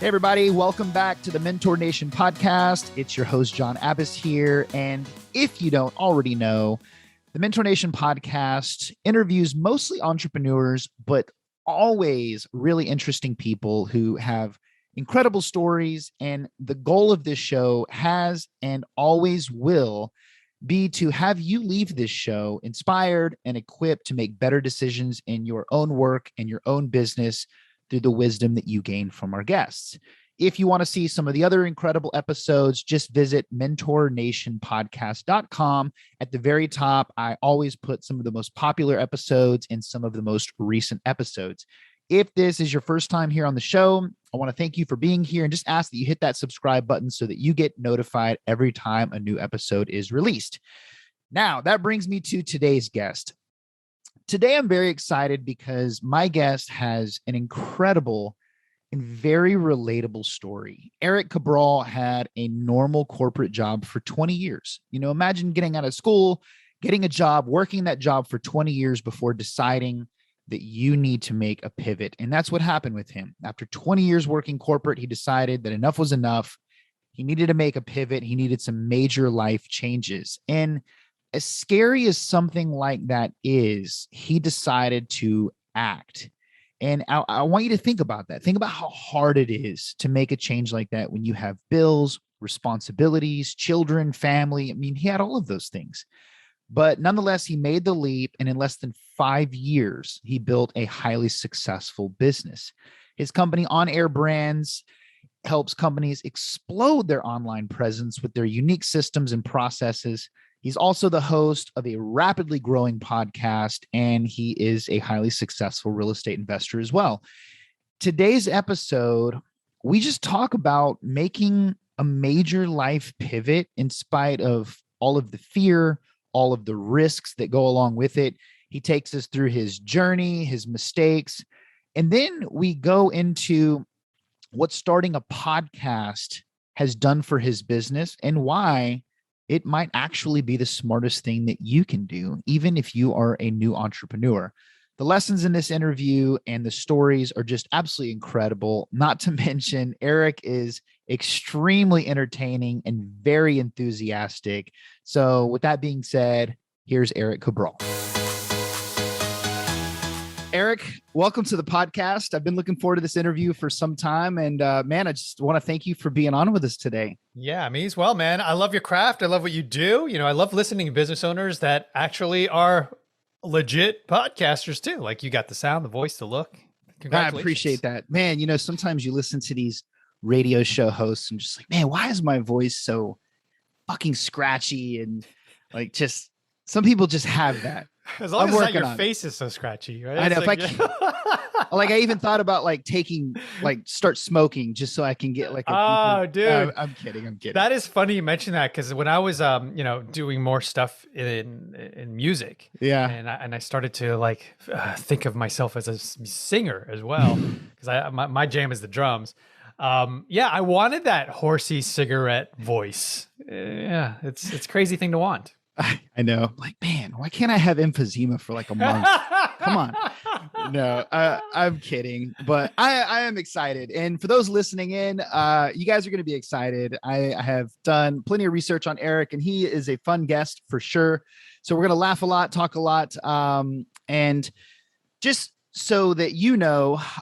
Hey, everybody. Welcome back to the Mentor Nation podcast. It's your host, John Abbas here. And if you don't already know, the Mentor Nation podcast interviews mostly entrepreneurs, but always really interesting people who have incredible stories. And the goal of this show has and always will be to have you leave this show inspired and equipped to make better decisions in your own work and your own business through the wisdom that you gain from our guests. If you want to see some of the other incredible episodes, just visit mentornationpodcast.com. At the very top, I always put some of the most popular episodes and some of the most recent episodes. If this is your first time here on the show, I want to thank you for being here and just ask that you hit that subscribe button so that you get notified every time a new episode is released. Now, that brings me to today's guest. Today, I'm very excited because my guest has an incredible and very relatable story. Erik Cabral had a normal corporate job for 20 years. Imagine getting out of school, getting a job, working that job for 20 years before deciding that you need to make a pivot. And that's what happened with him. After 20 years working corporate, he decided that enough was enough. He needed to make a pivot. He needed some major life changes. And as scary as something like that is, he decided to act. And I want you to think about that. Think about how hard it is to make a change like that when you have bills, responsibilities, children, family. I mean, he had all of those things. But nonetheless, he made the leap. And in less than 5 years, he built a highly successful business. His company, On Air Brands, helps companies explode their online presence with their unique systems and processes. He's also the host of a rapidly growing podcast, and he is a highly successful real estate investor as well. Today's episode, we just talk about making a major life pivot in spite of all of the fear, all of the risks that go along with it. He takes us through his journey, his mistakes, and then we go into what starting a podcast has done for his business and why it might actually be the smartest thing that you can do, even if you are a new entrepreneur. The lessons in this interview and the stories are just absolutely incredible. Not to mention, Erik is extremely entertaining and very enthusiastic. So with that being said, here's Erik Cabral. Erik, welcome to the podcast. I've been looking forward to this interview for some time. And man, I just want to thank you for being on with us today. Yeah, me as well, man. I love your craft. I love what you do. I love listening to business owners that actually are legit podcasters too. Like you got the sound, the voice, the look. Congratulations. I appreciate that. Man, sometimes you listen to these radio show hosts and just like, man, why is my voice so fucking scratchy? And like, just some people just have that. As long as your face is so scratchy, right? I know. Like I even thought about start smoking just so I can get like dude. I'm kidding. That is funny you mentioned that because when I was doing more stuff in music, yeah, and I started to think of myself as a singer as well because my jam is the drums. I wanted that horsey cigarette voice. Yeah, it's a crazy thing to want. I know. Like, man, why can't I have emphysema for like a month? Come on. No, I'm kidding, but I am excited. And for those listening in, you guys are going to be excited. I have done plenty of research on Erik, and he is a fun guest for sure. So we're going to laugh a lot, talk a lot. And just so that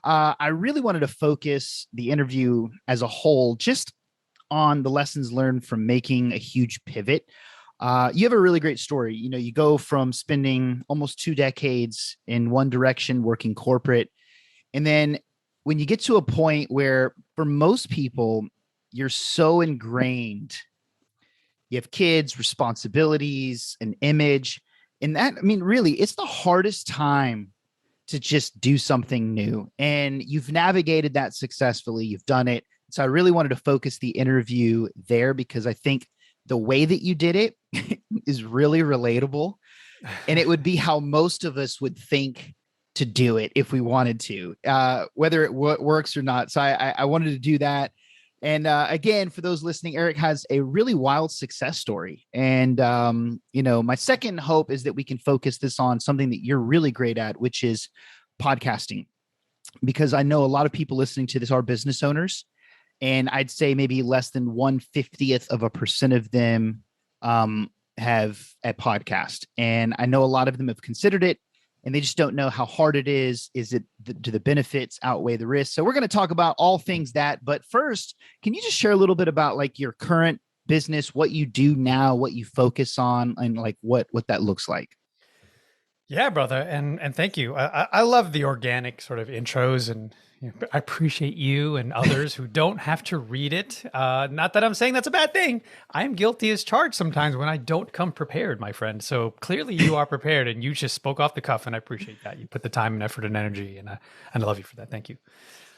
I really wanted to focus the interview as a whole just on the lessons learned from making a huge pivot. You have a really great story. You go from spending almost 2 decades in one direction, working corporate. And then when you get to a point where for most people, you're so ingrained, you have kids, responsibilities, an image. And that, really, it's the hardest time to just do something new. And you've navigated that successfully. You've done it. So I really wanted to focus the interview there because I think the way that you did it is really relatable. And it would be how most of us would think to do it if we wanted to, whether it works or not. So I wanted to do that. And again, for those listening, Erik has a really wild success story. And, my second hope is that we can focus this on something that you're really great at, which is podcasting. Because I know a lot of people listening to this are business owners. And I'd say maybe less than 1/50% of them have a podcast. And I know a lot of them have considered it and they just don't know how hard it is. Is it, do the benefits outweigh the risks? So we're going to talk about all things that, but first, can you just share a little bit about like your current business, what you do now, what you focus on, and like what that looks like? Yeah, brother, and thank you. I love the organic sort of intros, and I appreciate you and others who don't have to read it. Not that I'm saying that's a bad thing. I'm guilty as charged sometimes when I don't come prepared, my friend. So clearly you are prepared, and you just spoke off the cuff, and I appreciate that. You put the time and effort and energy, and I love you for that. Thank you.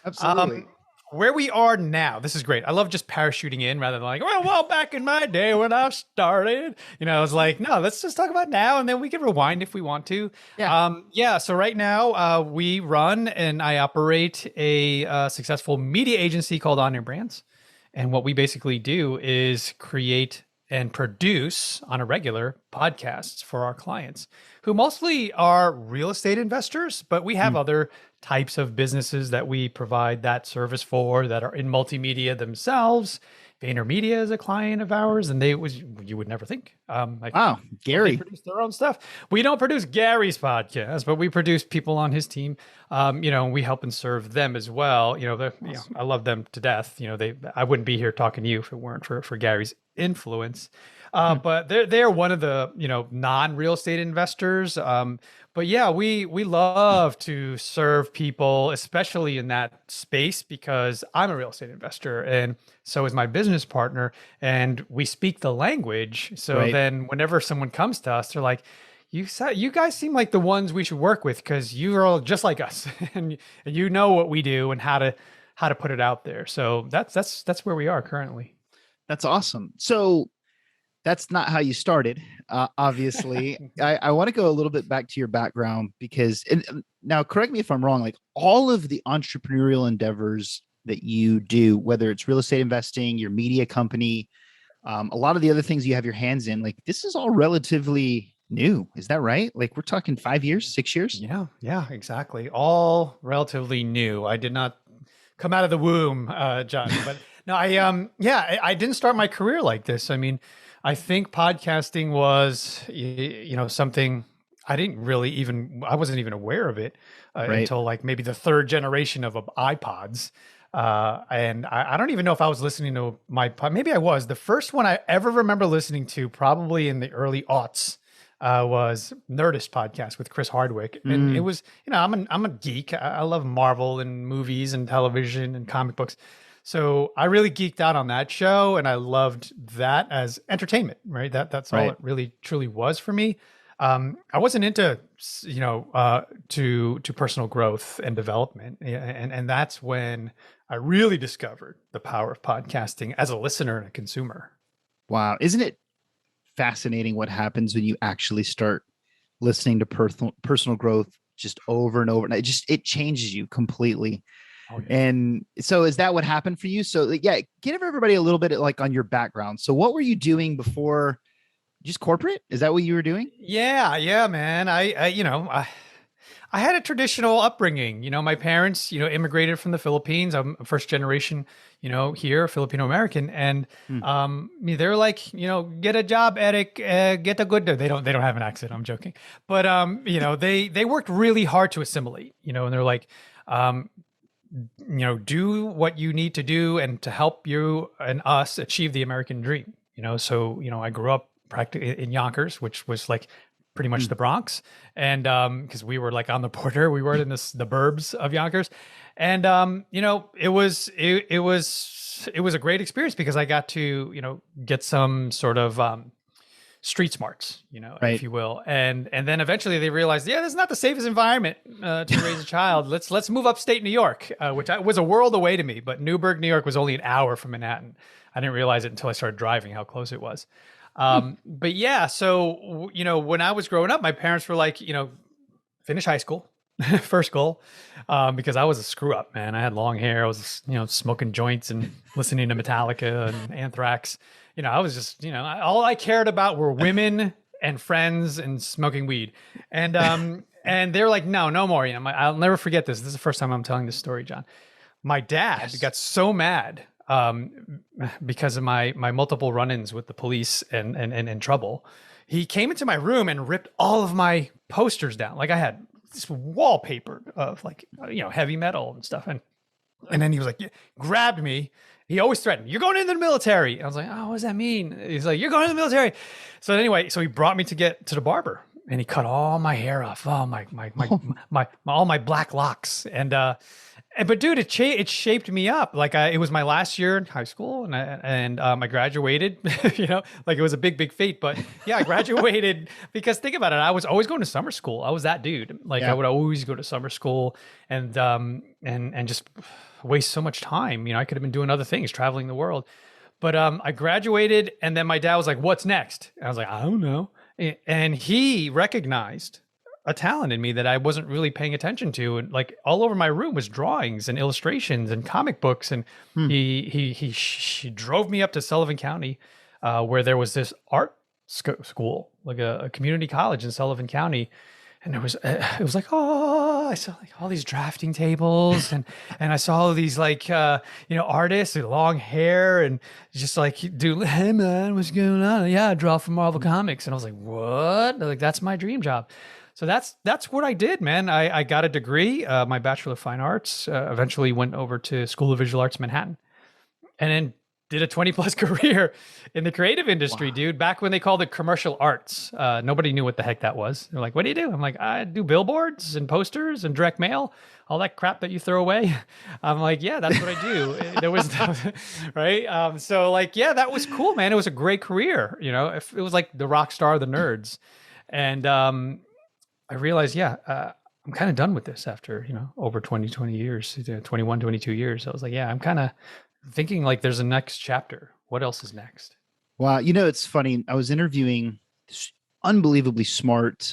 Absolutely. Where we are now, this is great. I love just parachuting in rather than like, well, back in my day when I started, I was like, no, let's just talk about now, and then we can rewind if we want to. Yeah. So right now, we run and I operate a successful media agency called On Your Brands, and what we basically do is create and produce on a regular podcasts for our clients who mostly are real estate investors, but we have other types of businesses that we provide that service for that are in multimedia themselves. VaynerMedia is a client of ours, and you would never think. Wow, Gary. They produce their own stuff. We don't produce Gary's podcast, but we produce people on his team. We help and serve them as well. I love them to death. I wouldn't be here talking to you if it weren't for Gary's influence. But they're one of the non-real estate investors. But yeah, we love to serve people, especially in that space, because I'm a real estate investor and so is my business partner, and we speak the language. So then whenever someone comes to us, they're like, you guys seem like the ones we should work with because you're all just like us and you know what we do and how to put it out there. So that's where we are currently. That's awesome. So that's not how you started. Obviously, I want to go a little bit back to your background because, and now correct me if I'm wrong, like all of the entrepreneurial endeavors that you do, whether it's real estate investing, your media company, a lot of the other things you have your hands in, like this is all relatively new. Is that right? Like we're talking 5 years, 6 years? Yeah, exactly. All relatively new. I did not come out of the womb, John, but no, I didn't start my career like this. I mean, I think podcasting was, something I wasn't even aware of it until like maybe the third generation of iPods. And I don't even know if I was listening to maybe I was. The first one I ever remember listening to, probably in the early aughts, was Nerdist podcast with Chris Hardwick. And it was, I'm a geek. I love Marvel and movies and television and comic books. So I really geeked out on that show, and I loved that as entertainment, right? That's all it really truly was for me. I wasn't into, to personal growth and development. And that's when I really discovered the power of podcasting as a listener and a consumer. Wow. Isn't it fascinating what happens when you actually start listening to personal growth just over and over? And it changes you completely. Oh, yeah. And so is that what happened for you? So yeah, give everybody a little bit like on your background. So what were you doing before? Just corporate? Is that what you were doing? Yeah, man. I had a traditional upbringing. My parents, immigrated from the Philippines. I'm first generation, here, Filipino American, and they're like, get a job, Erik, get a good. They don't have an accent. I'm joking, but they worked really hard to assimilate. And they're like, do what you need to do and to help you and us achieve the American dream. So I grew up practically in Yonkers, which was like pretty much the Bronx. And because we were like on the border, we were in the burbs of Yonkers. And it was a great experience because I got to, get some sort of street smarts, if you will. And then eventually they realized, this is not the safest environment to raise a child. Let's move upstate New York, which was a world away to me, but Newburgh, New York was only an hour from Manhattan. I didn't realize it until I started driving how close it was. But yeah, so, when I was growing up, my parents were like, finish high school, first goal, because I was a screw up, man. I had long hair. I was, smoking joints and listening to Metallica and Anthrax. I was just, all I cared about were women and friends and smoking weed. And, and they're like, no more. I'll never forget this. This is the first time I'm telling this story, John. My dad got so mad because of my multiple run-ins with the police and trouble. He came into my room and ripped all of my posters down. Like I had this wallpaper of like, heavy metal and stuff. And then he was like, grabbed me. He always threatened, "You're going into the military." I was like, "Oh, what does that mean?" He's like, "You're going to the military." So anyway, he brought me to get to the barber, and he cut all my hair off. Oh, my all my black locks. But dude, it shaped me up. Like it was my last year in high school, and I graduated. Like it was a big fate. But yeah, I graduated because think about it. I was always going to summer school. I was that dude. Like I would always go to summer school and just waste so much time. I could have been doing other things, traveling the world. But I graduated, and then my dad was like, "What's next?" And I was like, "I don't know." And he recognized a talent in me that I wasn't really paying attention to. And like all over my room was drawings and illustrations and comic books. And he drove me up to Sullivan County, where there was this art school, like a community college in Sullivan County. And it was like, oh, I saw like all these drafting tables and I saw all these like, artists with long hair and just like, dude, "Hey man, what's going on?" "Yeah, I draw for Marvel Comics." And I was like, "What?" Like, that's my dream job. So that's what I did, man. I got a degree, my Bachelor of Fine Arts, eventually went over to School of Visual Arts, Manhattan, and then did a 20+ career in the creative industry, dude. Back when they called it commercial arts. Nobody knew what the heck that was. They're like, "What do you do?" I'm like, "I do billboards and posters and direct mail, all that crap that you throw away." I'm like, "Yeah, that's what I do." There was, right? So like, yeah, that was cool, man. It was a great career. It was like the rock star of the nerds. And I realized, I'm kind of done with this after, over 20 years, 21, 22 years. I was like, yeah, I'm kind of thinking like there's a next chapter. What else is next? Wow. It's funny. I was interviewing this unbelievably smart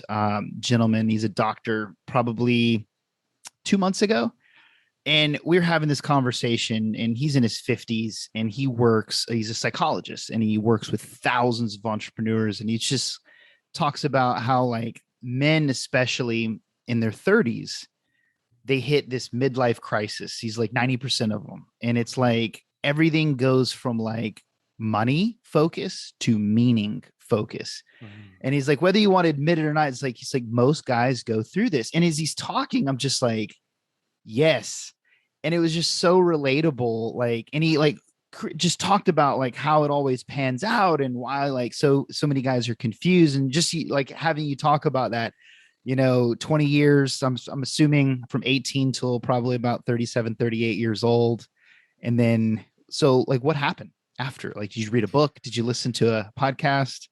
gentleman. He's a doctor, probably 2 months ago. And we were having this conversation, and he's in his 50s, and he's a psychologist, and he works with thousands of entrepreneurs. And he just talks about how like men, especially in their 30s, they hit this midlife crisis. He's like 90% of them. And it's like everything goes from like money focus to meaning focus. And he's like, whether you want to admit it or not, he's like, most guys go through this. And as he's talking, I'm just like, yes. And it was just so relatable. Like, and he like just talked about like how it always pans out and why like so many guys are confused. And just like having you talk about that, 20 years, I'm assuming from 18 till probably about 37, 38 years old. And then, so like what happened after? Like, did you read a book? Did you listen to a podcast?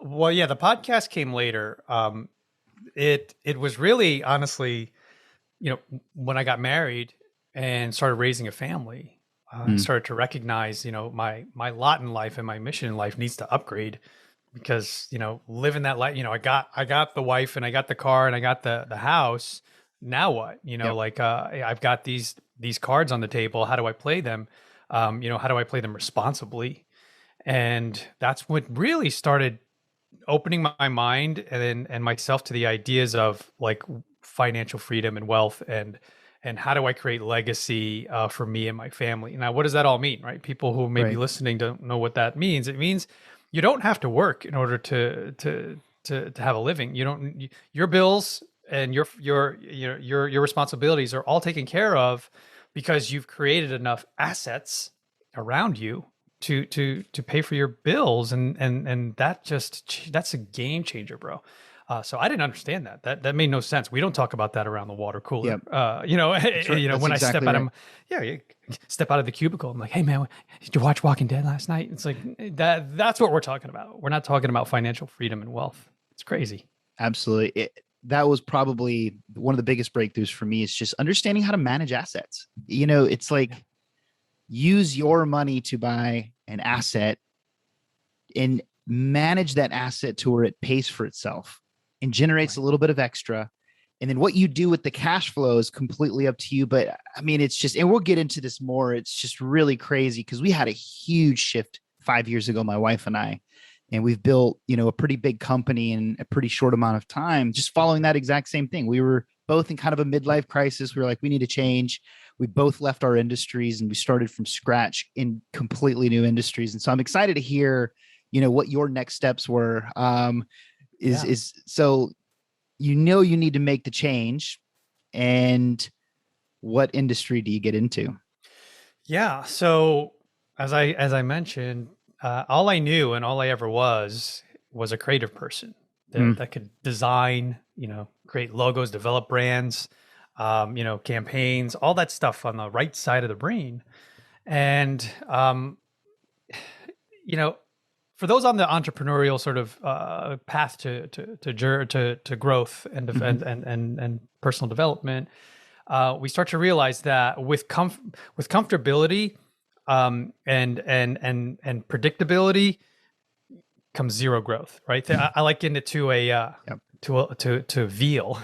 Well, yeah, the podcast came later. It was really, honestly, when I got married and started raising a family, started to recognize, my lot in life and my mission in life needs to upgrade because, living that life, I got the wife and I got the car and I got the house. Now what? Like I've got these cards on the table. How do I play them? How do I play them responsibly? And that's what really started opening my mind and myself to the ideas of like financial freedom and wealth and how do I create legacy for me and my family? Now, what does that all mean, right? People who may be listening don't know what that means. It means you don't have to work in order to have a living. Your bills and your responsibilities are all taken care of because you've created enough assets around you to pay for your bills, and that's a game changer, bro. So I didn't understand that made no sense. We don't talk about that around the water cooler. Yep. Right. When I step out of step out of the cubicle, I'm like, "Hey man, did you watch Walking Dead last night?" It's like that's what we're talking about. We're not talking about financial freedom and wealth. It's crazy. Absolutely. That was probably one of the biggest breakthroughs for me, is just understanding how to manage assets. It's like use your money to buy an asset and manage that asset to where it pays for itself and generates a little bit of extra. And then what you do with the cash flow is completely up to you. But I mean, it's just, and we'll get into this more. It's just really crazy because we had a huge shift 5 years ago, my wife and I, and we've built, a pretty big company in a pretty short amount of time, just following that exact same thing. We were both in kind of a midlife crisis. We were like, we need to change. We both left our industries and we started from scratch in completely new industries. And so I'm excited to hear, what your next steps were. So, you need to make the change, and what industry do you get into? Yeah. So as I mentioned, all I knew and all I ever was a creative person that could design, create logos, develop brands, campaigns, all that stuff on the right side of the brain. And for those on the entrepreneurial sort of path to growth and and personal development, we start to realize that with comfortability and predictability comes zero growth, right? I liken it to to veal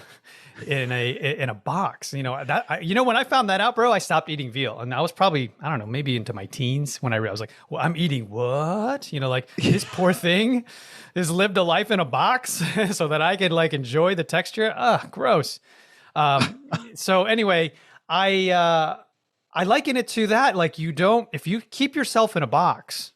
in a box. When I found that out, bro, I stopped eating veal, and I was probably, I don't know, maybe into my teens when I was like, well, I'm eating what? Like this poor thing has lived a life in a box so that I could like enjoy the texture. Gross. So anyway, I liken it to that. Like if you keep yourself in a box,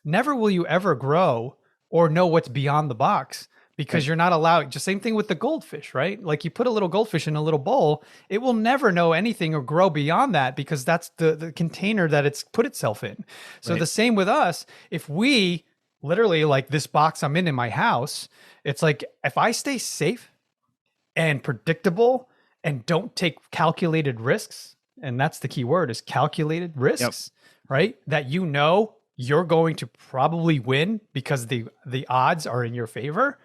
never will you ever grow or know what's beyond the box, because you're not allowed. Just same thing with the goldfish, right? Like you put a little goldfish in a little bowl, it will never know anything or grow beyond that, because that's the container that it's put itself in. So the same with us. If we literally, like this box I'm in my house, it's like, if I stay safe and predictable and don't take calculated risks, and that's the key word, is calculated risks, right? That you're going to probably win because the odds are in your favor,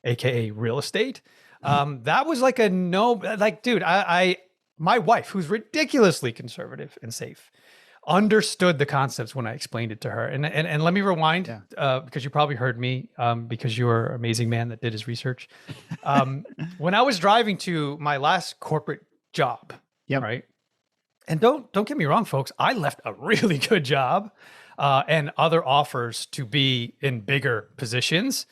AKA real estate. That was like dude, my wife, who's ridiculously conservative and safe, understood the concepts when I explained it to her. And let me rewind, because you probably heard me, because you're an amazing man that did his research. When I was driving to my last corporate job, right? And don't get me wrong, folks, I left a really good job and other offers to be in bigger positions,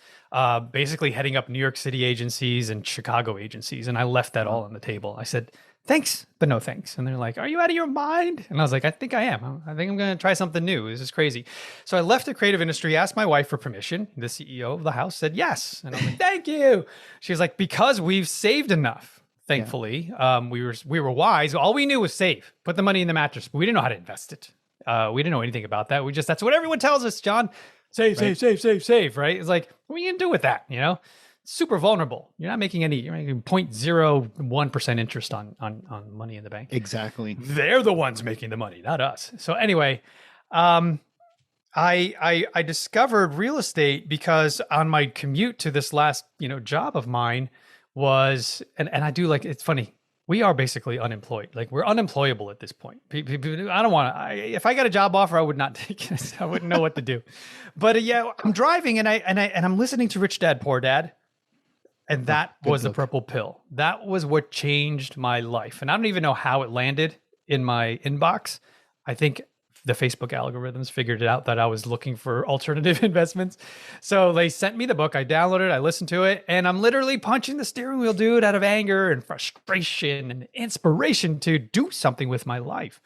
basically heading up New York City agencies and Chicago agencies. And I left that all on the table. I said, thanks, but no thanks. And they're like, are you out of your mind? And I was like, I think I am. I think I'm going to try something new. This is crazy. So I left the creative industry, asked my wife for permission. The CEO of the house said yes. And I was like, thank you. She was like, because we've saved enough. Thankfully, we were wise. All we knew was save, put the money in the mattress, but we didn't know how to invest it. We didn't know anything about that. That's what everyone tells us, John. Save, right? It's like, what are you going to do with that? Super vulnerable. You're making 0.01% interest on money in the bank. Exactly. They're the ones making the money, not us. So anyway, I discovered real estate because on my commute to this last, job of mine was, and I do, like, it's funny. We are basically unemployed. Like, we're unemployable at this point. I don't want to. If I got a job offer, I would not take it. I wouldn't know what to do. But I'm driving and I'm listening to Rich Dad Poor Dad, and that was the purple pill. That was what changed my life. And I don't even know how it landed in my inbox. I think the Facebook algorithms figured it out that I was looking for alternative investments. So they sent me the book. I downloaded it. I listened to it, and I'm literally punching the steering wheel, dude, out of anger and frustration and inspiration to do something with my life.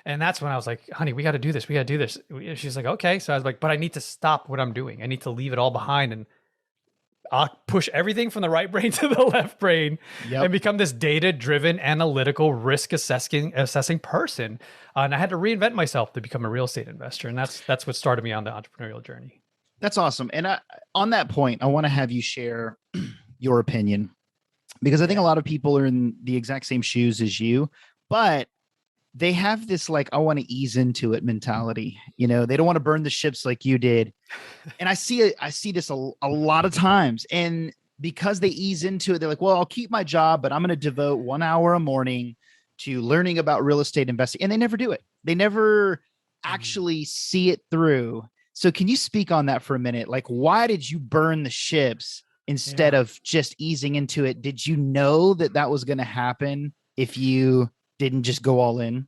And that's when I was like, honey, we got to do this. We got to do this. She's like, okay. So I was like, but I need to stop what I'm doing. I need to leave it all behind and I'll push everything from the right brain to the left brain and become this data-driven, analytical, risk assessing person. And I had to reinvent myself to become a real estate investor. And that's what started me on the entrepreneurial journey. That's awesome. And on that point, I want to have you share your opinion, because I think a lot of people are in the exact same shoes as you, but they have this, like, I want to ease into it mentality. They don't want to burn the ships like you did. And I see this a lot of times. And because they ease into it, they're like, well, I'll keep my job, but I'm going to devote 1 hour a morning to learning about real estate investing. And they never do it. They never actually see it through. So can you speak on that for a minute? Like, why did you burn the ships instead of just easing into it? Did you know that was going to happen if you didn't just go all in?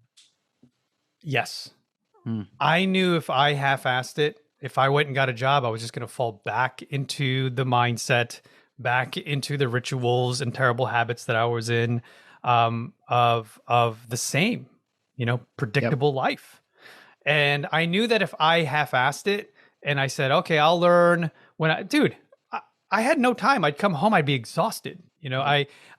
Yes. I knew if I half-assed it, if I went and got a job, I was just going to fall back into the mindset back into the rituals and terrible habits that I was in, of the same, Yep. predictable life. And I knew that if I half-assed it and I said, okay, I'll learn dude, I had no time. I'd come home, I'd be exhausted.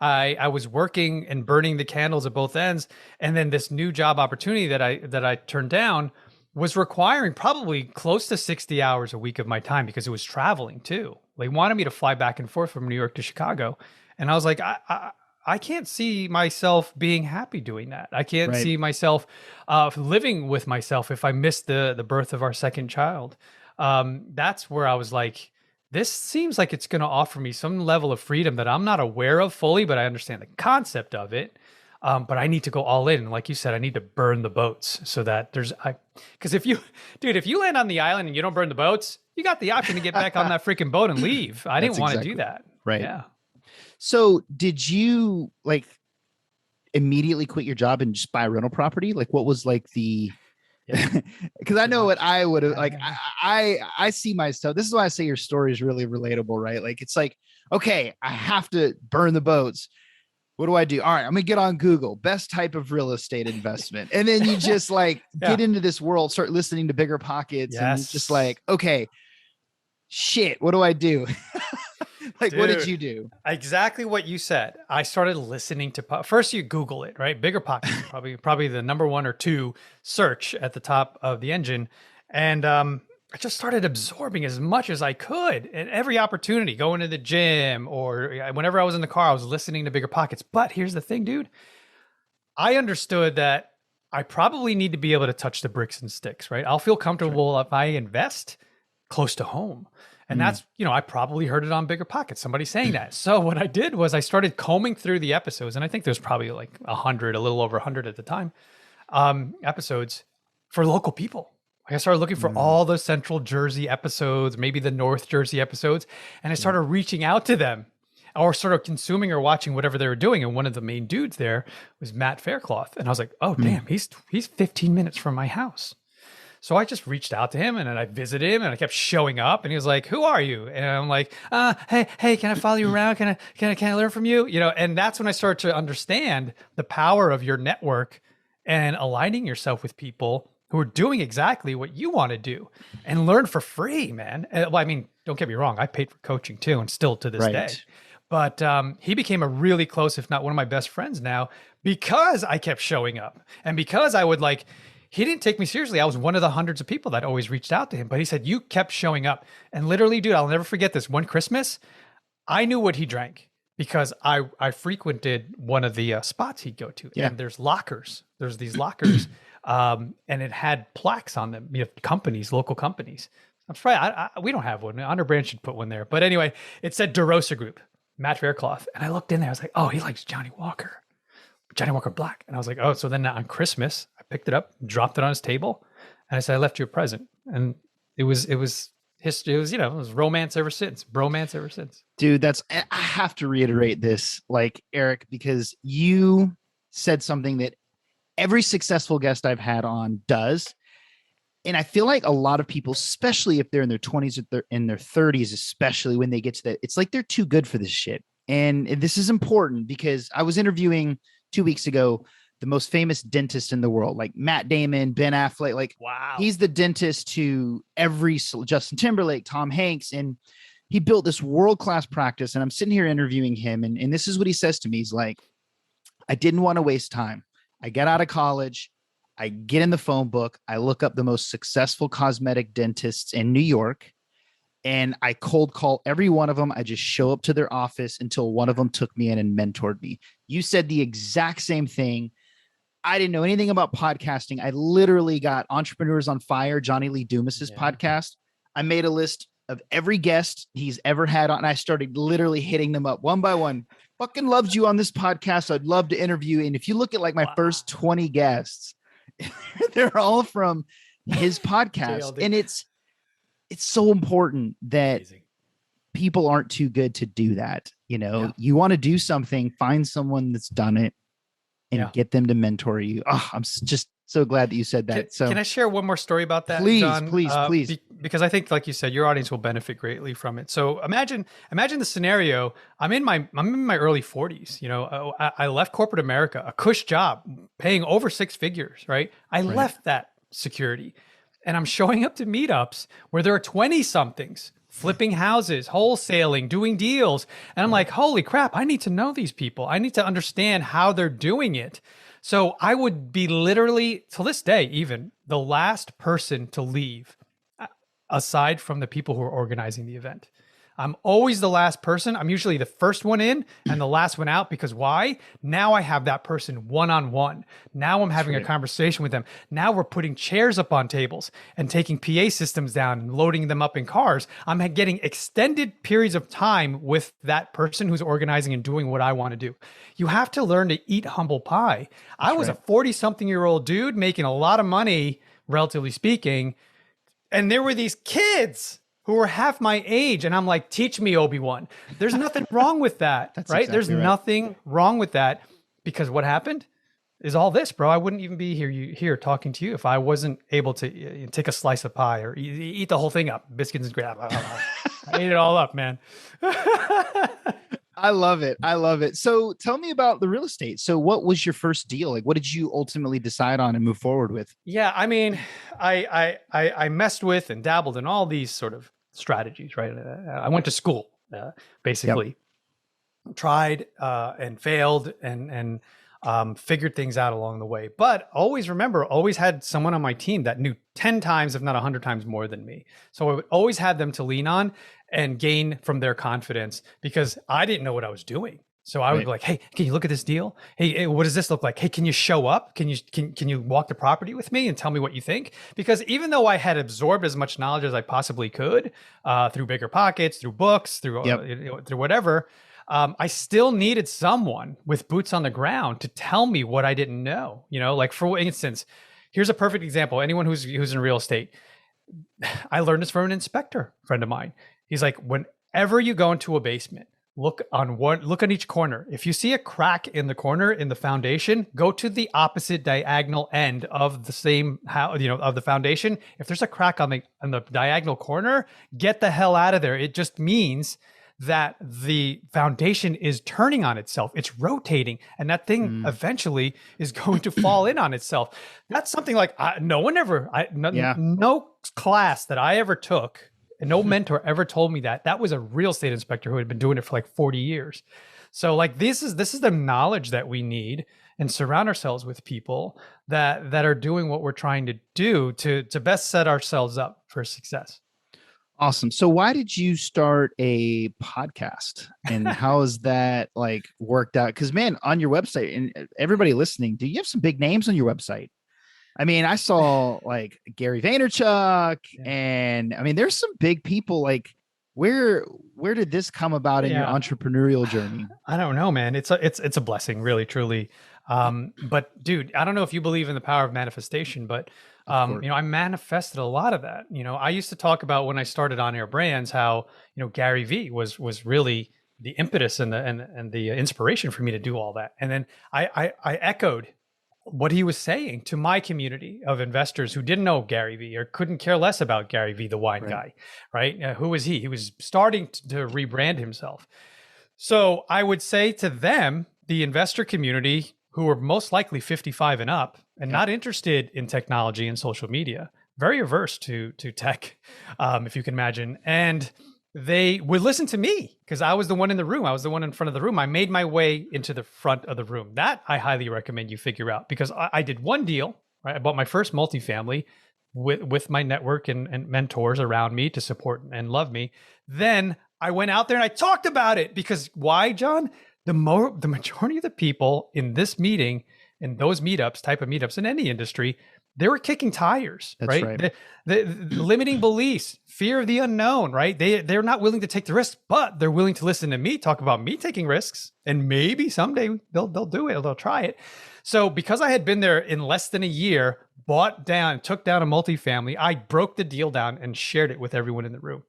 I was working and burning the candles at both ends. And then this new job opportunity that I turned down was requiring probably close to 60 hours a week of my time, because it was traveling too. They wanted me to fly back and forth from New York to Chicago. And I was like, I can't see myself being happy doing that. I can't Right. see myself living with myself if I miss the birth of our second child. That's where I was like, this seems like it's going to offer me some level of freedom that I'm not aware of fully, but I understand the concept of it. But I need to go all in. And like you said, I need to burn the boats so that because if you land on the island and you don't burn the boats, you got the option to get back on that freaking boat and leave. I didn't want to do that. Right. Yeah. So did you like immediately quit your job and just buy a rental property? Like what was like the, because I know what I would have, like, I see myself. This is why I say your story is really relatable, right? Like, it's like, okay, I have to burn the boats. What do I do? All right, I'm gonna get on Google, best type of real estate investment. And then you just like get into this world, start listening to Bigger Pockets, and it's just like, okay, shit, what do I do? Like, dude, what did you do? Exactly what you said. I started listening to first you Google it, right? Bigger Pockets, probably the number 1 or 2 search at the top of the engine. And I just started absorbing as much as I could, and every opportunity, going to the gym or whenever I was in the car, I was listening to Bigger Pockets. But here's the thing, dude. I understood that I probably need to be able to touch the bricks and sticks, right? I'll feel comfortable if I invest close to home. And that's, I probably heard it on Bigger Pockets, somebody saying that. So what I did was I started combing through the episodes, and I think there's probably like 100, a little over 100 at the time, episodes for local people. I started looking for all the Central Jersey episodes, maybe the North Jersey episodes, and I started reaching out to them, or sort of consuming or watching whatever they were doing. And one of the main dudes there was Matt Faircloth. And I was like, oh, damn, he's 15 minutes from my house. So I just reached out to him, and then I visited him, and I kept showing up, and he was like, who are you? And I'm like, hey, can I follow you around? Can I learn from you? And that's when I started to understand the power of your network and aligning yourself with people who are doing exactly what you want to do and learn for free, man. Well, I mean, don't get me wrong. I paid for coaching too, and still to this day. But he became a really close, if not one of my best friends now, because I kept showing up, and because I would he didn't take me seriously. I was one of the hundreds of people that always reached out to him, but he said, you kept showing up. And literally, dude, I'll never forget this. One Christmas, I knew what he drank because I frequented one of the spots he'd go to. Yeah. And there's lockers. There's these lockers, and it had plaques on them, companies, local companies. I'm sorry, we don't have one. Underbrand should put one there. But anyway, it said DeRosa Group, Matt Faircloth. And I looked in there. I was like, oh, he likes Johnny Walker Black. And I was like, oh, so then on Christmas, I picked it up, dropped it on his table, and I said, I left you a present. And it was history. It was romance ever since. Bromance ever since. Dude, I have to reiterate this, like, Erik, because you said something that every successful guest I've had on does. And I feel like a lot of people, especially if they're in their 20s or they're in their 30s, especially when they get to that, it's like they're too good for this shit. And this is important because I was interviewing 2 weeks ago the most famous dentist in the world, like Matt Damon, Ben Affleck. Like, wow, he's the dentist to every Justin Timberlake, Tom Hanks, and he built this world-class practice. And I'm sitting here interviewing him, and this is what he says to me. He's like, I didn't want to waste time. I get out of college, I get in the phone book, I look up the most successful cosmetic dentists in New York, and I cold call every one of them. I just show up to their office until one of them took me in and mentored me. You said the exact same thing. I didn't know anything about podcasting. I literally got Entrepreneurs on Fire, Johnny Lee Dumas's podcast. I made a list of every guest he's ever had on, and I started literally hitting them up one by one. Fucking loved you on this podcast. I'd love to interview you. And if you look at like my first 20 guests, they're all from his podcast. And it's so important that people aren't too good to do that. You want to do something, find someone that's done it and get them to mentor you. Oh, I'm just So glad that you said that. Can I share one more story about that, please, John? please. Because I think, like you said, your audience will benefit greatly from it. So imagine the scenario. I'm in my early 40s. You know, I left corporate America, a cush job, paying over six figures. Right, I left that security, and I'm showing up to meetups where there are 20 somethings flipping houses, wholesaling, doing deals, and I'm like, holy crap! I need to know these people. I need to understand how they're doing it. So I would be literally, till this day, even the last person to leave, aside from the people who are organizing the event. I'm always the last person. I'm usually the first one in and the last one out, because why? Now I have that person one-on-one. Now I'm having a conversation with them. Now we're putting chairs up on tables and taking PA systems down and loading them up in cars. I'm getting extended periods of time with that person who's organizing and doing what I want to do. You have to learn to eat humble pie. I was a 40-something-year-old dude making a lot of money, relatively speaking, and there were these kids who were half my age. And I'm like, teach me, Obi-Wan. There's nothing wrong with that, right? Exactly There's nothing wrong with that, because what happened is all this, bro. I wouldn't even be here talking to you if I wasn't able to take a slice of pie or eat the whole thing up. Biscuits and gravy. I ate it all up, man. I love it. I love it. So tell me about the real estate. So what was your first deal? Like, what did you ultimately decide on and move forward with? Yeah, I mean, I messed with and dabbled in all these sort of strategies, right? I went to school, basically, tried and failed and figured things out along the way. But always had someone on my team that knew 10 times, if not 100 times more than me. So I would always have them to lean on and gain from their confidence, because I didn't know what I was doing. So I would be like, hey, can you look at this deal? Hey, what does this look like? Hey, can you show up? Can you walk the property with me and tell me what you think? Because even though I had absorbed as much knowledge as I possibly could through Bigger Pockets, through books, through whatever, I still needed someone with boots on the ground to tell me what I didn't know. You know, like for instance, here's a perfect example. Anyone who's in real estate, I learned this from an inspector friend of mine. He's like, whenever you go into a basement, look on each corner. If you see a crack in the corner in the foundation, go to the opposite diagonal end of the same of the foundation. If there's a crack on the diagonal corner, get the hell out of there. It just means that the foundation is turning on itself. It's rotating, and that thing eventually is going to fall in on itself. That's something like no class that I ever took, and no mentor ever told me that. That was a real estate inspector who had been doing it for like 40 years. So like this is the knowledge that we need, and surround ourselves with people that are doing what we're trying to do to best set ourselves up for success. Awesome. So why did you start a podcast, and how has that like worked out? Because man, on your website, and everybody listening, do you have some big names on your website? I mean, I saw like Gary Vaynerchuk, and I mean, there's some big people. Like, where did this come about in your entrepreneurial journey? I don't know, man. It's a blessing, really, truly. But dude, I don't know if you believe in the power of manifestation, but I manifested a lot of that. You know, I used to talk about when I started On Air Brands, how, Gary V was really the impetus and the inspiration for me to do all that. And then I echoed what he was saying to my community of investors who didn't know Gary V or couldn't care less about Gary V, the wine guy, right? Who was he? He was starting to rebrand himself. So I would say to them, the investor community, who were most likely 55 and up and not interested in technology and social media, very averse to tech, if you can imagine. And they would listen to me because I was the one in the room. I was the one in front of the room. I made my way into the front of the room. That I highly recommend you figure out, because I did one deal, right? I bought my first multifamily with my network and mentors around me to support and love me. Then I went out there and I talked about it, because why, John? The majority of the people in this meeting, in those type of meetups in any industry, they were kicking tires. That's right? The limiting beliefs, fear of the unknown, right? They're not willing to take the risk, but they're willing to listen to me talk about me taking risks, and maybe someday they'll do it, they'll try it. So because I had been there in less than a year, took down a multifamily, I broke the deal down and shared it with everyone in the room.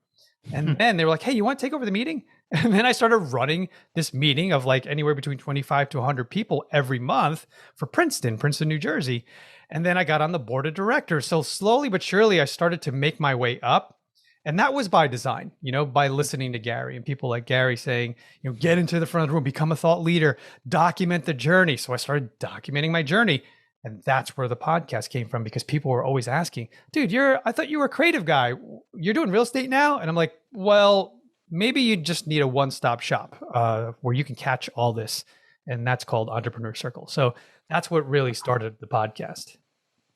And then they were like, hey, you want to take over the meeting? And then I started running this meeting of like anywhere between 25 to 100 people every month for Princeton, New Jersey. And then I got on the board of directors. So slowly but surely, I started to make my way up. And that was by design, by listening to Gary and people like Gary saying, get into the front of the room, become a thought leader, document the journey. So I started documenting my journey. And that's where the podcast came from, because people were always asking, dude, I thought you were a creative guy. You're doing real estate now? And I'm like, well, maybe you just need a one-stop shop where you can catch all this. And that's called Entrepreneur Circle. So that's what really started the podcast.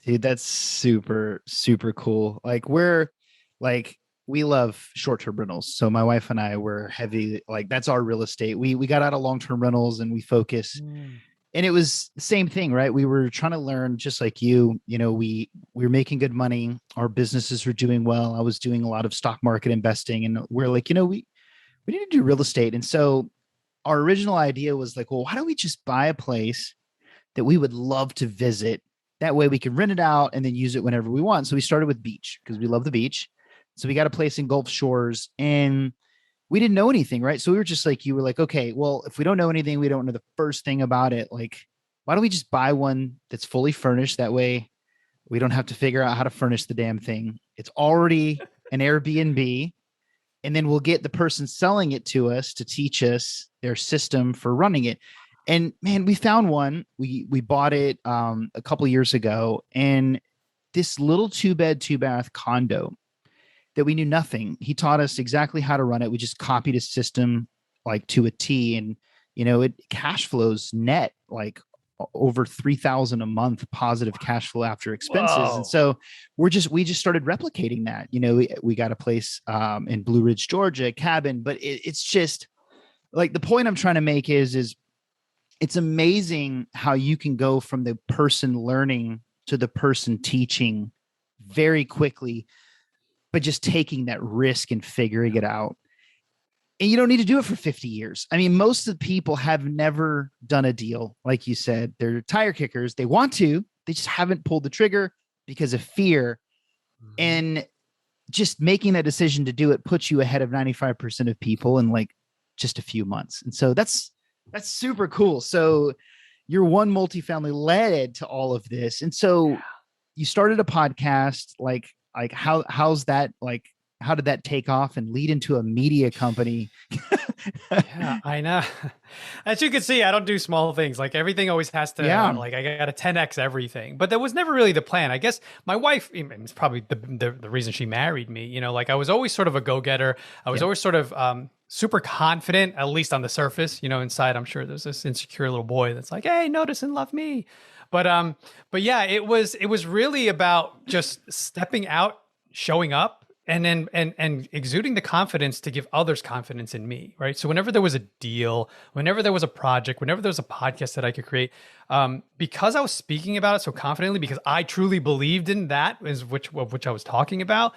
Dude, that's super, super cool. We love short-term rentals. So my wife and I were heavy, that's our real estate. We got out of long-term rentals and we focus. And it was the same thing, right? We were trying to learn just like you, we were making good money. Our businesses were doing well. I was doing a lot of stock market investing, and we're like, we need to do real estate. And so our original idea was like, well, why don't we just buy a place that we would love to visit? That way we can rent it out and then use it whenever we want. So we started with beach because we love the beach. So we got a place in Gulf Shores, and we didn't know anything, right? So we were just like, you were like, okay, well, if we don't know anything, we don't know the first thing about it. Like, why don't we just buy one that's fully furnished? That way we don't have to figure out how to furnish the damn thing. It's already an Airbnb. And then we'll get the person selling it to us to teach us their system for running it. And man, we found one. We bought it a couple of years ago, and this little 2-bed, 2-bath condo that we knew nothing. He taught us exactly how to run it. We just copied his system like to a T, and it cash flows net like over 3,000 a month positive cash flow after expenses. Whoa. And so we just started replicating that. We got a place in Blue Ridge, Georgia, a cabin, but it's just like, the point I'm trying to make is it's amazing how you can go from the person learning to the person teaching very quickly, but just taking that risk and figuring it out. And you don't need to do it for 50 years. I mean, most of the people have never done a deal. Like you said, they're tire kickers. They want to, they just haven't pulled the trigger because of fear. Mm-hmm. And just making that decision to do it puts you ahead of 95% of people in like just a few months. And so that's super cool. So your one multifamily led to all of this. And so you started a podcast, like how's that, like, how did that take off and lead into a media company? Yeah, I know. As you can see, I don't do small things. Like everything always has to, like I got to 10x everything. But that was never really the plan. I guess my wife, it's probably the reason she married me. Like I was always sort of a go-getter. I was always sort of super confident, at least on the surface. Inside, I'm sure there's this insecure little boy that's like, hey, notice and love me. But yeah, it was really about just stepping out, showing up, and then and exuding the confidence to give others confidence in me, right? So whenever there was a deal, whenever there was a project, whenever there was a podcast that I could create, because I was speaking about it so confidently, because I truly believed in that, which I was talking about,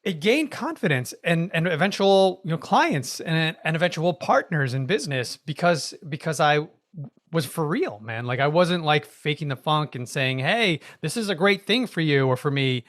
it gained confidence and eventual clients and eventual partners in business because I was for real, man. Like I wasn't like faking the funk and saying, hey, this is a great thing for you or for me.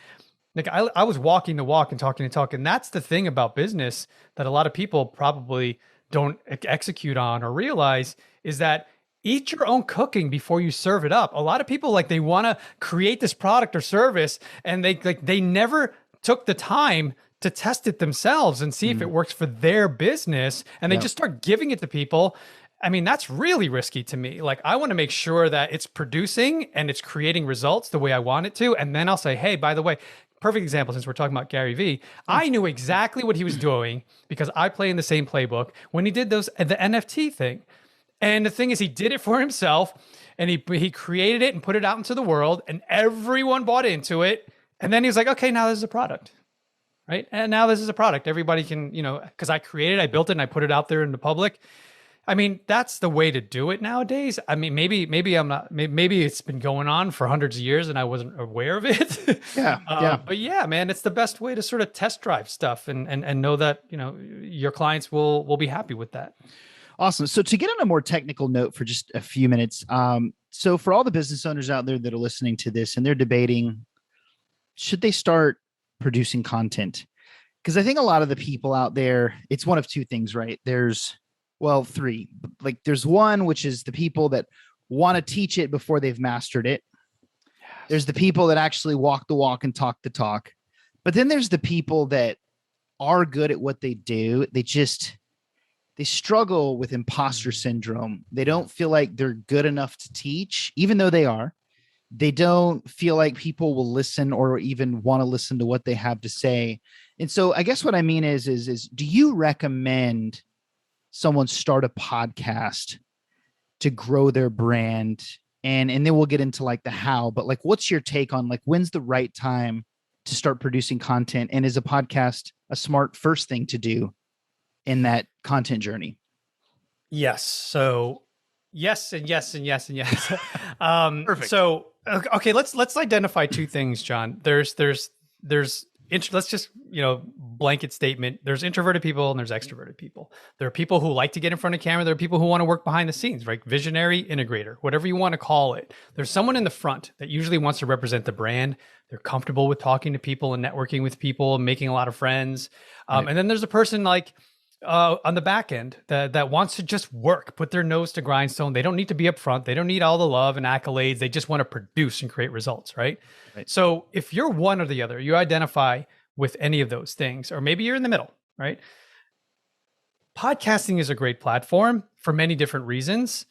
Like I was walking the walk and talking the talk. And that's the thing about business that a lot of people probably don't execute on or realize is that eat your own cooking before you serve it up. A lot of people, like, they want to create this product or service and they never took the time to test it themselves and see if it works for their business. And they just start giving it to people. I mean, that's really risky to me. Like, I want to make sure that it's producing and it's creating results the way I want it to. And then I'll say, hey, by the way, perfect example, since we're talking about Gary Vee, I knew exactly what he was doing because I play in the same playbook when he did the NFT thing. And the thing is, he did it for himself and he created it and put it out into the world and everyone bought into it. And then he was like, okay, now this is a product, right? And now this is a product. Everybody can, because I created it, I built it, and I put it out there in the public. I mean, that's the way to do it nowadays. I mean, maybe I'm not, maybe it's been going on for hundreds of years and I wasn't aware of it. Yeah. But yeah, man, it's the best way to sort of test drive stuff and know that, your clients will be happy with that. Awesome. So to get on a more technical note for just a few minutes. So for all the business owners out there that are listening to this and they're debating, should they start producing content? Because I think a lot of the people out there, it's one of two things, right? There's, well, three. Like there's one, which is the people that want to teach it before they've mastered it. There's the people that actually walk the walk and talk the talk. But then there's the people that are good at what they do. They struggle with imposter syndrome. They don't feel like they're good enough to teach, even though they are. They don't feel like people will listen or even want to listen to what they have to say. And so I guess what I mean is do you recommend someone start a podcast to grow their brand? And then we'll get into like the how, but like, what's your take on like, when's the right time to start producing content? And is a podcast a smart first thing to do in that content journey? Yes. So yes, and yes, and yes, and yes. Perfect. So, okay, let's identify two things, John. Let's just, blanket statement. There's introverted people and there's extroverted people. There are people who like to get in front of camera. There are people who want to work behind the scenes, right? Visionary, integrator, whatever you want to call it. There's someone in the front that usually wants to represent the brand. They're comfortable with talking to people and networking with people and making a lot of friends. Right. And then there's a person like on the back end that wants to just work, put their nose to grindstone. They don't need to be up front. They don't need all the love and accolades. They just want to produce and create results, right? So if you're one or the other, you identify with any of those things, or maybe you're in the middle, right? Podcasting is a great platform for many different reasons.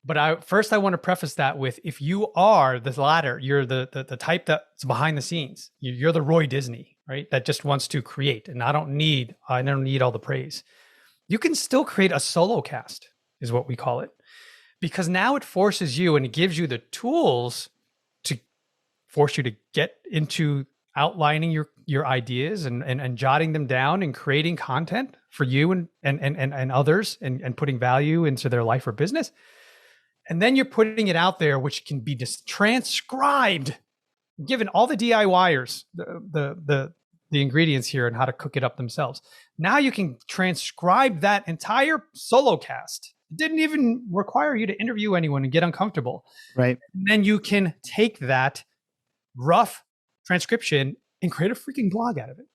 But I want to preface that with, if you are the latter, you're the type that's behind the scenes. You're the Roy Disney, right? That just wants to create, and I don't need all the praise. You can still create a solo cast, is what we call it, because now it forces you and it gives you the tools to force you to get into outlining your ideas and jotting them down and creating content for you and others and putting value into their life or business. And then you're putting it out there, which can be just transcribed, given all the DIYers, the ingredients here and how to cook it up themselves. Now you can transcribe that entire solo cast. It didn't even require you to interview anyone and get uncomfortable. Right. And then you can take that rough transcription and create a freaking blog out of it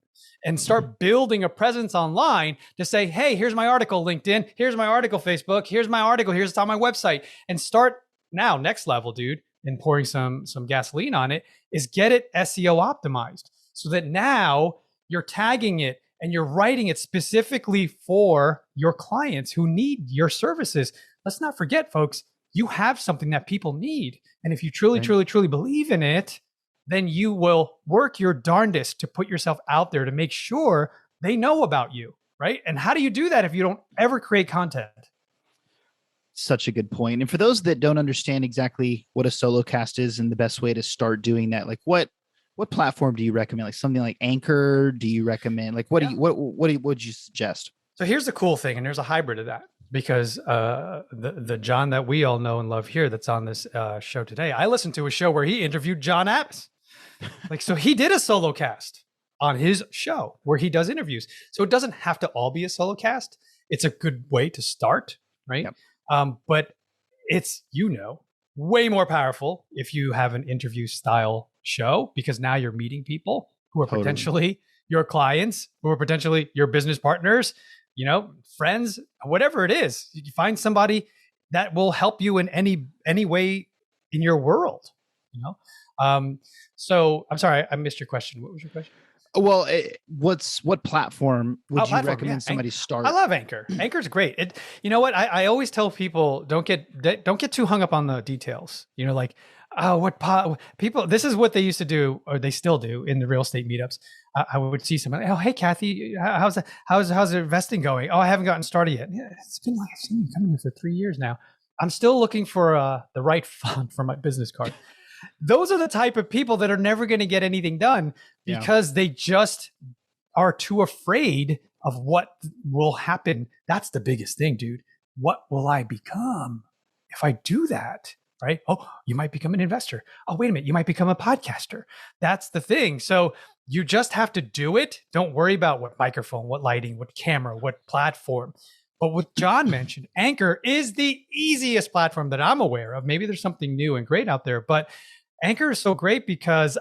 and start building a presence online to say, hey, here's my article, LinkedIn. Here's my article, Facebook. Here's my article. Here's on my website. And start now, next level, dude, and pouring some gasoline on it, is get it SEO optimized so that now you're tagging it and you're writing it specifically for your clients who need your services. Let's not forget, folks, you have something that people need. And if you truly, truly, truly believe in it, then you will work your darndest to put yourself out there to make sure they know about you, right? And how do you do that if you don't ever create content? Such a good point. And for those that don't understand exactly what a solo cast is and the best way to start doing that, like what platform do you recommend? Like something like Anchor? Do you recommend? Like what would you suggest? So here's the cool thing, and there's a hybrid of that, because the John that we all know and love here that's on this show today, I listened to a show where he interviewed John Abbas. So he did a solo cast on his show where he does interviews. So it doesn't have to all be a solo cast. It's a good way to start, right? Yep. But it's, way more powerful if you have an interview style show, because now you're meeting people who are potentially your clients, who are potentially your business partners, friends, whatever it is. You find somebody that will help you in any way in your world, So I'm sorry, I missed your question. What was your question? Well, what platform would you recommend somebody start? I love Anchor. Anchor's great. You know what? I always tell people, don't get too hung up on the details. People, this is what they used to do, or they still do in the real estate meetups. I would see somebody, oh, hey, Kathy, how's investing going? Oh, I haven't gotten started yet. Yeah, it's been like, I've seen you coming here for 3 years now. I'm still looking for the right font for my business card. Those are the type of people that are never going to get anything done because they just are too afraid of what will happen. That's the biggest thing, dude. What will I become if I do that? Right? Oh, you might become an investor. Oh, wait a minute. You might become a podcaster. That's the thing. So you just have to do it. Don't worry about what microphone, what lighting, what camera, what platform. But what John mentioned, Anchor is the easiest platform that I'm aware of. Maybe there's something new and great out there, but Anchor is so great because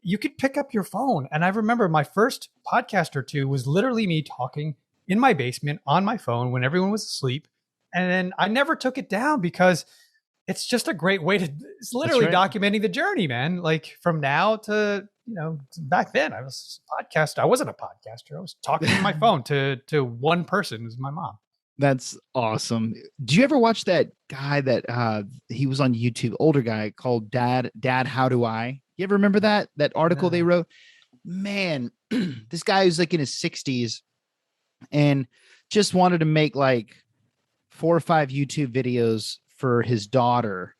you could pick up your phone. And I remember my first podcast or two was literally me talking in my basement on my phone when everyone was asleep. And then I never took it down because it's just a great way to, it's literally documenting the journey, man. Like from now to, back then I was a podcaster. I wasn't a podcaster. I was talking on my phone to one person, who's my mom. That's awesome. Do you ever watch that guy that he was on YouTube, older guy called Dad, How Do I? You ever remember that article they wrote? Man, this guy who's like in his 60s and just wanted to make like 4 or 5 YouTube videos for his daughter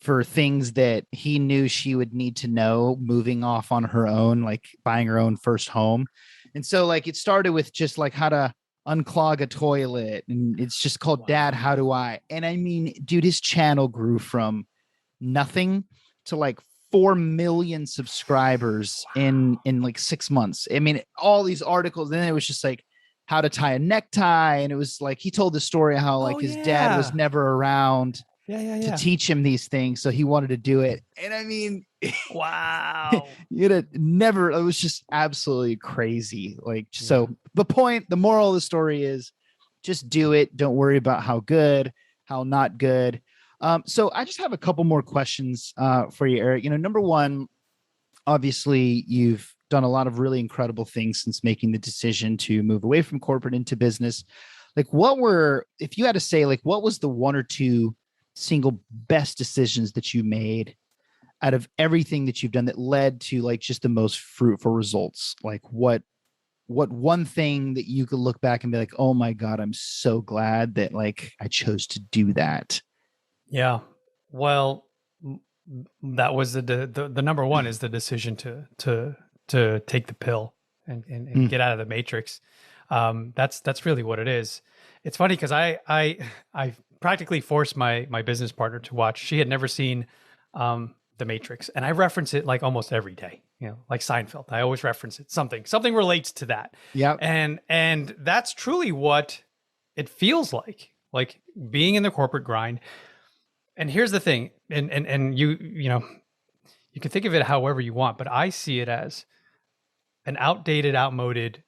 for things that he knew she would need to know moving off on her own, like buying her own first home. And so like it started with just like how to unclog a toilet, and it's just called Dad, How Do I? And I mean, dude, his channel grew from nothing to like 4 million subscribers in like 6 months. I mean, all these articles, then it was just like how to tie a necktie, and it was like he told the story of how like his dad was never around to teach him these things, so he wanted to do it. And I mean, wow, it was just absolutely crazy. Like, so the moral of the story is just do it. Don't worry about how good, how not good. So I just have a couple more questions for you, Erik. Number one, obviously you've done a lot of really incredible things since making the decision to move away from corporate into business. Like if you had to say, like, what was the 1 or 2 single best decisions that you made out of everything that you've done that led to like just the most fruitful results? Like what one thing that you could look back and be like, oh my God, I'm so glad that like I chose to do that. Yeah. Well, that was the number one is the decision to take the pill and get out of the matrix. That's really what it is. It's funny because I practically forced my business partner to watch. She had never seen The Matrix, and I reference it like almost every day. Like Seinfeld, I always reference it. Something relates to that. Yeah, and that's truly what it feels like being in the corporate grind. And here's the thing, and you can think of it however you want, but I see it as an outdated, outmoded,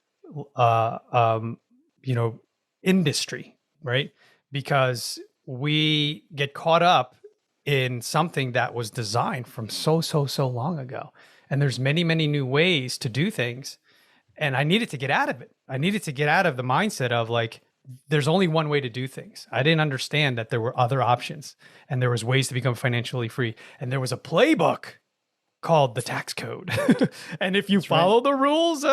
industry, right? Because we get caught up in something that was designed from so long ago. And there's many new ways to do things. And I needed to get out of it. I needed to get out of the mindset of like, there's only one way to do things. I didn't understand that there were other options and there was ways to become financially free. And there was a playbook called the tax code. And if you follow the rules,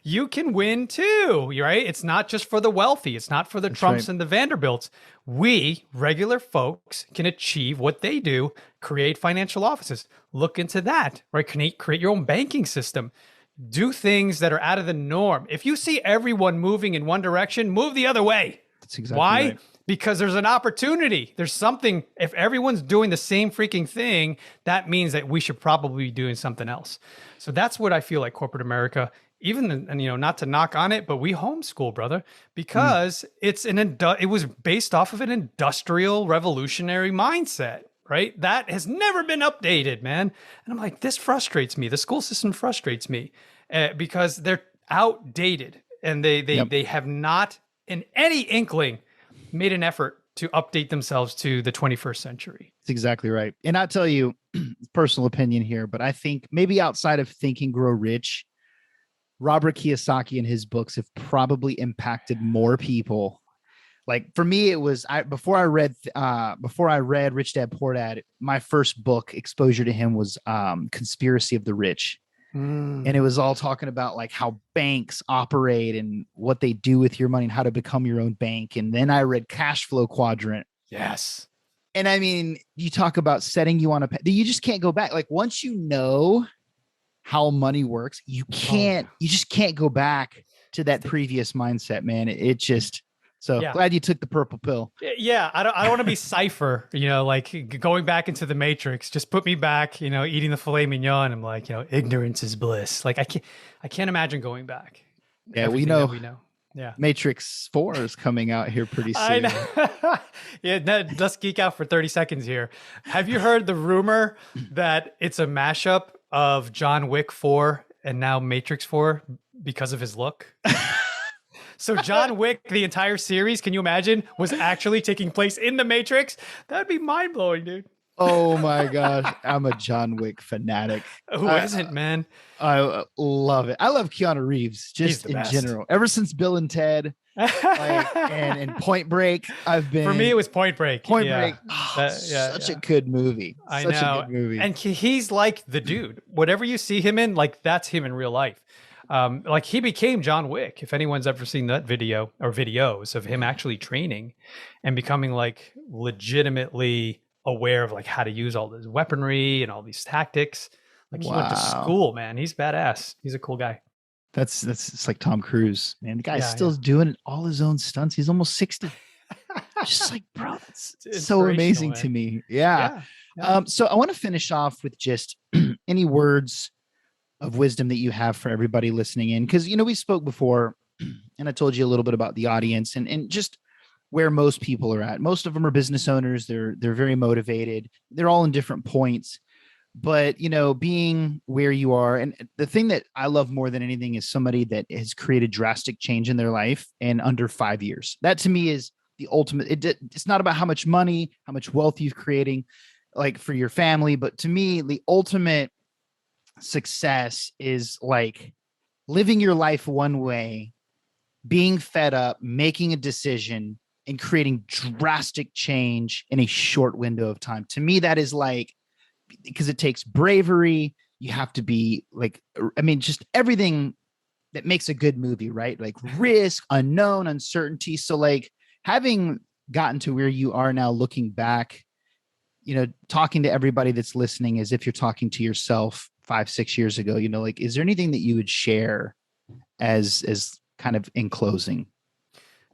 you can win too, right? It's not just for the wealthy. It's not for the Trumps and the Vanderbilts. We, regular folks, can achieve what they do, create financial offices. Look into that, right? Create your own banking system. Do things that are out of the norm. If you see everyone moving in one direction, move the other way. That's exactly Why? Right. Because there's an opportunity. There's something. If everyone's doing the same freaking thing, that means that we should probably be doing something else. So that's what I feel like corporate America, even, and not to knock on it, but we homeschool, brother, because it was based off of an industrial revolutionary mindset. Right? That has never been updated, man. And I'm like, this frustrates me. The school system frustrates me because they're outdated and they have not in any inkling made an effort to update themselves to the 21st century. That's exactly right. And I'll tell you, personal opinion here, but I think maybe outside of Think and Grow Rich, Robert Kiyosaki and his books have probably impacted more people. Like for me, it was before I read Rich Dad Poor Dad, my first book exposure to him was Conspiracy of the Rich. And it was all talking about like how banks operate and what they do with your money and how to become your own bank. And then I read Cash Flow Quadrant. Yes. And I mean, you talk about setting you on a path. You just can't go back. Like once you know how money works, you just can't go back to that previous mindset, man. It just... So glad you took the purple pill. Yeah. I don't want to be Cypher, like going back into the Matrix, just put me back, eating the filet mignon. I'm like, ignorance is bliss. Like I can't imagine going back. Yeah. We know. Yeah. Matrix 4 is coming out here pretty I soon. know. Yeah, let's geek out for 30 seconds here. Have you heard the rumor that it's a mashup of John Wick 4 and now Matrix 4 because of his look? So John Wick, the entire series, can you imagine, was actually taking place in the Matrix? That'd be mind-blowing, dude. Oh my gosh. I'm a John Wick fanatic. Who not, man? I love it. I love Keanu Reeves just in best. general. Ever since Bill and Ted, and Point Break, I've been. For me, it was Point Break. Point Break. Oh, such a good movie. I such know. a good movie. And he's like the dude. Whatever you see him in, like that's him in real life. Like he became John Wick. If anyone's ever seen that video or videos of him actually training and becoming like legitimately aware of like how to use all this weaponry and all these tactics. Like he went to school, man. He's badass. He's a cool guy. That's it's like Tom Cruise, man. The guy's still doing all his own stunts. He's almost 60. Just like, bro, that's so amazing to me. Yeah. So I want to finish off with just any words of wisdom that you have for everybody listening in. Because, we spoke before and I told you a little bit about the audience and just where most people are at. Most of them are business owners. They're very motivated. They're all in different points. But, being where you are, and the thing that I love more than anything is somebody that has created drastic change in their life in under 5 years. That to me is the ultimate. It's not about how much money, how much wealth you're creating, like for your family. But to me, the ultimate success is like living your life one way, being fed up, making a decision, and creating drastic change in a short window of time. To me, that is like, because it takes bravery. You have to be like, just everything that makes a good movie, right? Like risk, unknown, uncertainty. So like having gotten to where you are now, looking back, talking to everybody that's listening as if you're talking to yourself 5-6 years ago, like, is there anything that you would share as kind of in closing?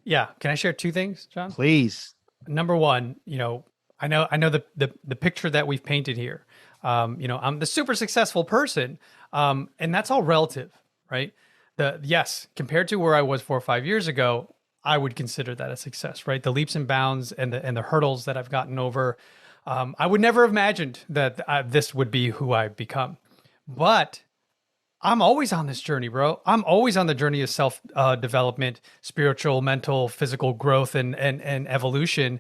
Yeah. Can I share two things, John? Please. Number one, I know the picture that we've painted here. I'm the super successful person. And that's all relative, right? Yes, compared to where I was 4 or 5 years ago, I would consider that a success, right? The leaps and bounds and the hurdles that I've gotten over. I would never have imagined that this would be who I've become. But I'm always on this journey, bro. I'm always on the journey of self development, spiritual, mental, physical growth, and evolution.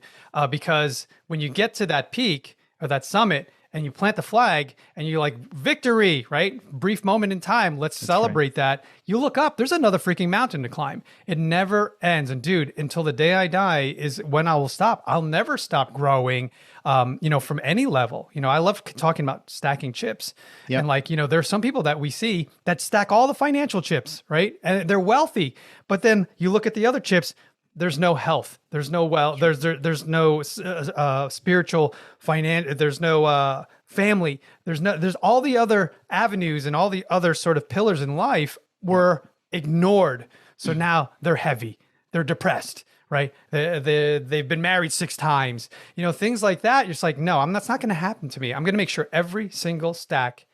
Because when you get to that peak or that summit, and you plant the flag, and you're like, victory, right? Brief moment in time. Let's celebrate that. You look up. There's another freaking mountain to climb. It never ends. And dude, until the day I die is when I will stop. I'll never stop growing. From any level. I love talking about stacking chips. Yep. And like, there's some people that we see that stack all the financial chips, right? And they're wealthy. But then you look at the other chips, there's no health. There's no there's no spiritual finance. There's no family. There's all the other avenues and all the other sort of pillars in life were ignored. So now they're heavy. They're depressed. Right? They've been married 6 times, things like that. You're just like, no, that's not going to happen to me. I'm going to make sure every single stack,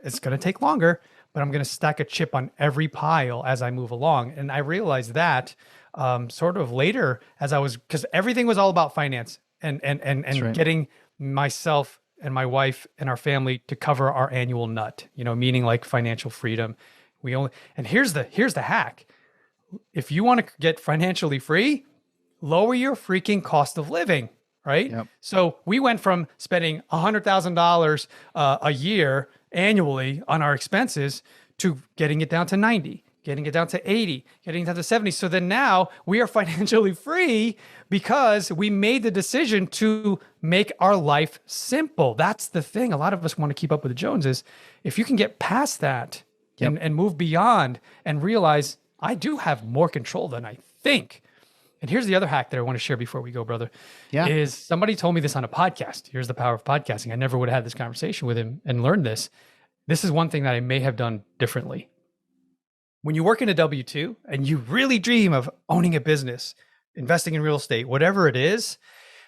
it's going to take longer, but I'm going to stack a chip on every pile as I move along. And I realized that sort of later because everything was all about finance and getting myself and my wife and our family to cover our annual nut, meaning like financial freedom. And here's the hack. If you want to get financially free, lower your freaking cost of living, right? Yep. So we went from spending $100,000 a year annually on our expenses to getting it down to 90, getting it down to 80, getting it down to 70. So then now we are financially free because we made the decision to make our life simple. That's the thing. A lot of us want to keep up with the Joneses. If you can get past that and move beyond and realize I do have more control than I think. And here's the other hack that I want to share before we go, brother. Yeah. Is somebody told me this on a podcast. Here's the power of podcasting. I never would have had this conversation with him and learned this. This is one thing that I may have done differently. When you work in a W-2 and you really dream of owning a business, investing in real estate, whatever it is,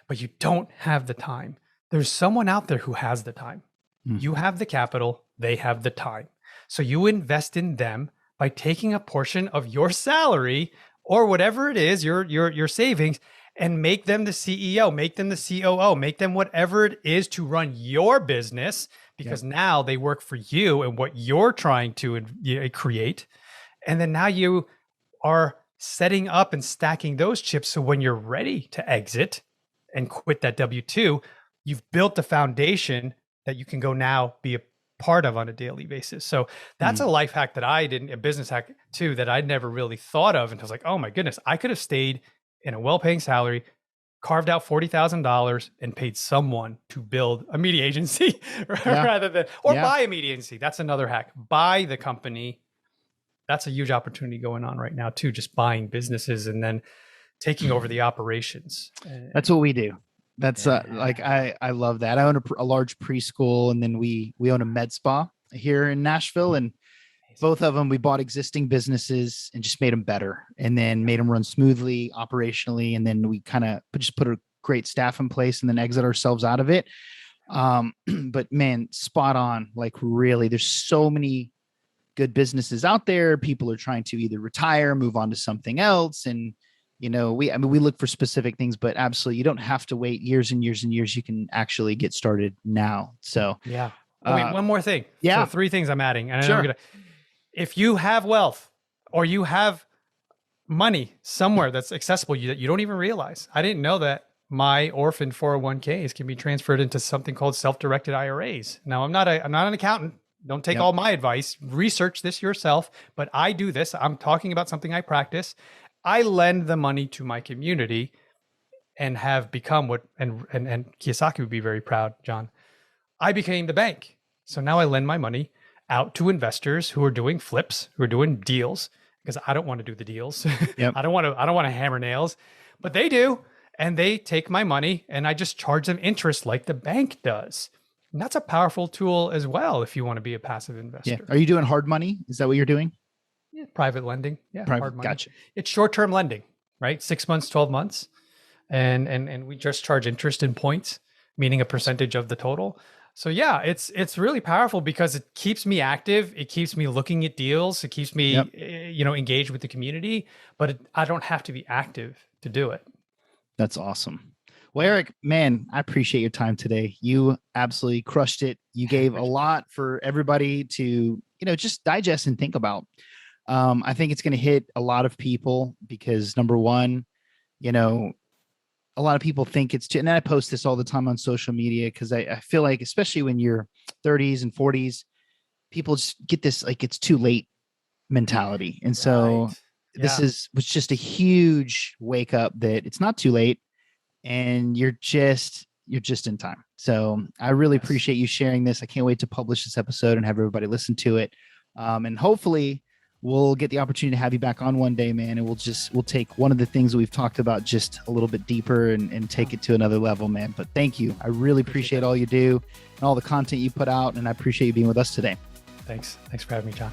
but you don't have the time, there's someone out there who has the time. You have the capital, they have the time. So you invest in them by taking a portion of your salary or whatever it is, your savings, and make them the CEO, make them the COO, make them whatever it is to run your business, because now they work for you and what you're trying to create. And then now you are setting up and stacking those chips. So when you're ready to exit and quit that W-2, you've built the foundation that you can go now be a part of on a daily basis. So that's a life hack that a business hack too, that I'd never really thought of. And I was like, oh my goodness, I could have stayed in a well-paying salary, carved out $40,000 and paid someone to build a media agency rather than, or buy a media agency. That's another hack. Buy the company. That's a huge opportunity going on right now too, just buying businesses and then taking over the operations. That's what we do. That's I love that. I own a large preschool, and then we own a med spa here in Nashville, and both of them, we bought existing businesses and just made them better, and then made them run smoothly operationally. And then we kind of just put a great staff in place and then exit ourselves out of it. But man, spot on. Like really, there's so many good businesses out there. People are trying to either retire, move on to something else. And we look for specific things, but absolutely, you don't have to wait years and years and years. You can actually get started now. So wait, one more thing. Yeah. So 3 things I'm adding. And I know if you have wealth or you have money somewhere that's accessible that you don't even realize. I didn't know that my orphan 401ks can be transferred into something called self-directed IRAs. Now, I'm not an accountant. Don't take all my advice. Research this yourself, but I do this. I'm talking about something I practice. I lend the money to my community and have become and Kiyosaki would be very proud, John. I became the bank. So now I lend my money out to investors who are doing flips, who are doing deals, because I don't want to do the deals. I don't want to hammer nails, but they do. And they take my money and I just charge them interest like the bank does. And that's a powerful tool as well if you want to be a passive investor. Yeah. Are you doing hard money? Is that what you're doing? Yeah, private lending. Yeah, hard money. Gotcha. It's short-term lending, right? 6 months, 12 months. And we just charge interest in points, meaning a percentage of the total. So yeah, it's really powerful because it keeps me active. It keeps me looking at deals. It keeps me, engaged with the community, but I don't have to be active to do it. That's awesome. Well, Erik, man, I appreciate your time today. You absolutely crushed it. You gave a lot for everybody to, just digest and think about. I think it's going to hit a lot of people because number one, a lot of people think it's too, and I post this all the time on social media because I feel like, especially when you're 30s and 40s, people just get this, like it's too late mentality. And so this was just a huge wake up that it's not too late and you're just in time. So I really appreciate you sharing this. I can't wait to publish this episode and have everybody listen to it. And hopefully we'll get the opportunity to have you back on one day, man. And we'll take one of the things that we've talked about just a little bit deeper and take it to another level, man. But thank you. I really appreciate all you do and all the content you put out. And I appreciate you being with us today. Thanks for having me, John.